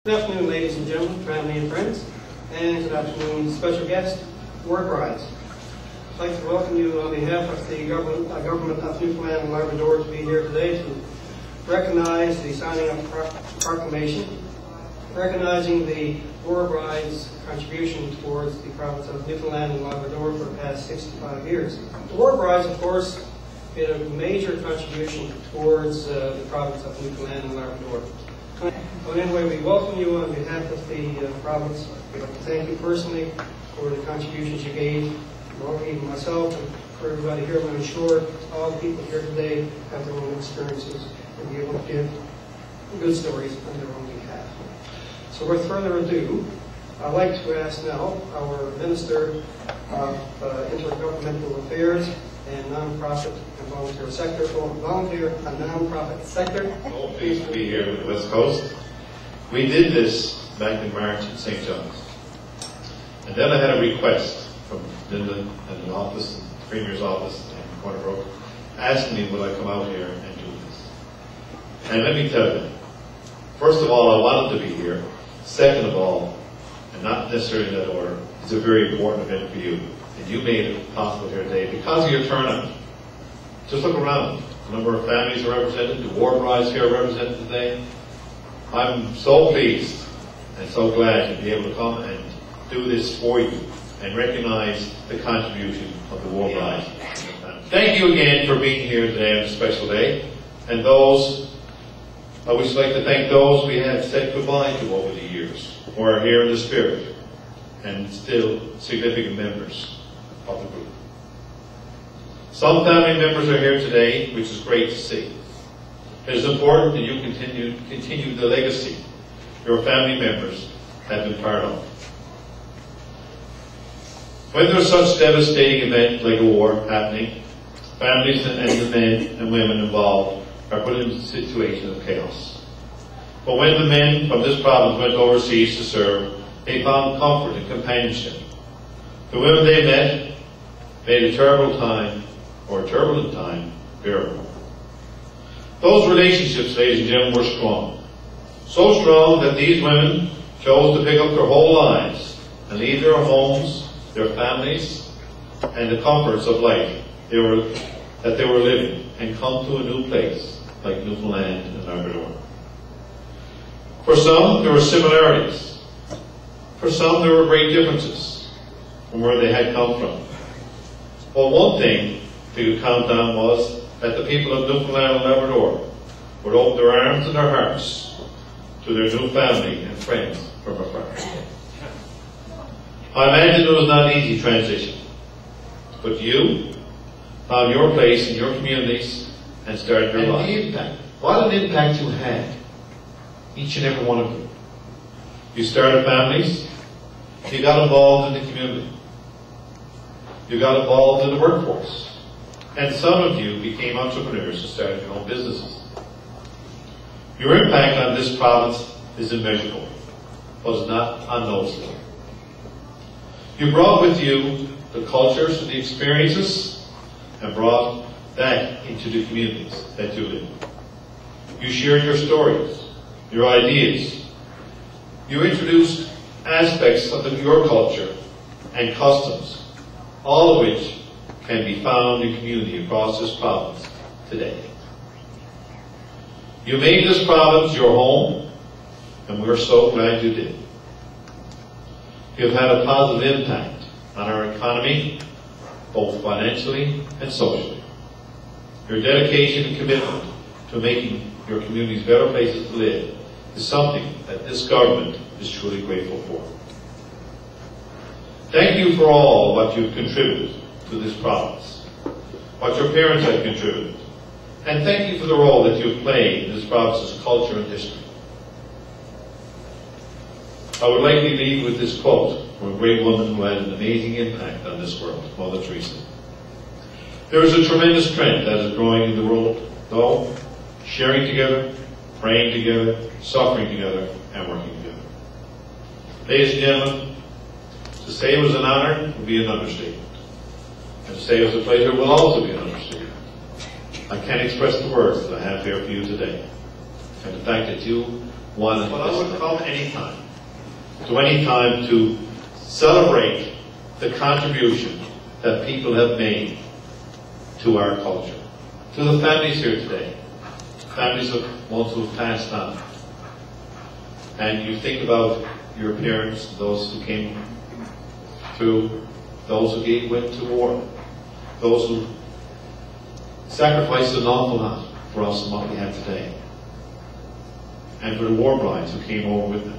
Good afternoon, ladies and gentlemen, family and friends, and good afternoon, special guest, War Brides. I'd like to welcome you on behalf of the government of Newfoundland and Labrador to be here today to recognize the signing of proclamation, recognizing the War Brides' contribution towards the province of Newfoundland and Labrador for the past 65 years. The War Brides, of course, made a major contribution towards the province of Newfoundland and Labrador. But anyway, we welcome you on behalf of the province. We'd like to thank you personally for the contributions you gave, for even myself and for everybody here. I'm sure all the people here today have their own experiences and be able to give good stories on their own behalf. So without further ado, I'd like to ask now our Minister of Intergovernmental Affairs and Nonprofit and Volunteer Sector, Nonprofit Sector. Oh, pleased to be here with the West Coast. We did this back in March in St. John's. And then I had a request from Linda and the office, and the Premier's office in Corner Brook, asking me would I come out here and do this. And let me tell you, first of all, I wanted to be here. Second of all, and not necessarily in that order, it's a very important event for you. And you made it possible here today because of your turnout. Just look around. The number of families are represented, the War Brides here are represented today. I'm so pleased and so glad to be able to come and do this for you and recognize the contribution of the War Brides. Thank you again for being here today on a special day. And those, I would like to thank those we have said goodbye to over the years, who are here in the spirit and still significant members of the group. Some family members are here today, which is great to see. It is important that you continue the legacy your family members have been part of. When there's such devastating event like a war happening, families and the men and women involved are put in a situation of chaos. But when the men from this province went overseas to serve, they found comfort and companionship. The women they met made a turbulent time bearable. Those relationships, ladies and gentlemen, were strong. So strong that these women chose to pick up their whole lives and leave their homes, their families, and the comforts of life that they were living and come to a new place like Newfoundland and Labrador. For some, there were similarities. For some, there were great differences from where they had come from. Well, one thing they could count on was that the people of Newfoundland and Labrador would open their arms and their hearts to their new family and friends from afar. I imagine it was not an easy transition, but you found your place in your communities and started your life. The impact. What an impact you had, each and every one of you. You started families, you got involved in the community, you got involved in the workforce, and some of you became entrepreneurs and started your own businesses. Your impact on this province is immeasurable, was not unnoticeable. You brought with you the cultures and the experiences and brought that into the communities that you live in. You shared your stories, your ideas. You introduced aspects of your culture and customs, all of which can be found in community across this province today. You made this province your home, and we're so glad you did. You've had a positive impact on our economy, both financially and socially. Your dedication and commitment to making your communities better places to live is something that this government is truly grateful for. Thank you for all what you've contributed to this province, what your parents have contributed, and thank you for the role that you've played in this province's culture and history. I would like to leave with this quote from a great woman who had an amazing impact on this world, Mother Teresa. There is a tremendous trend that is growing in the world, though, sharing together, praying together, suffering together, and working together. Ladies and gentlemen, to say it was an honor would be an understatement. And to say it was a pleasure will also be an understatement. I can't express the words that I have here for you today. And the fact that you one, but I would come anytime to celebrate the contribution that people have made to our culture. To the families here today, families of ones who have passed on. And you think about your parents, those who came through, those who went to war, those who sacrificed an awful lot for us and what we have today. And for the war brides who came over with them.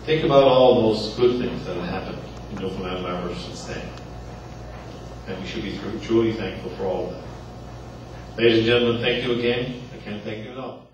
Think about all those good things that have happened in Newfoundland War since then. And we should be truly thankful for all of that. Ladies and gentlemen, thank you again. I can't thank you enough.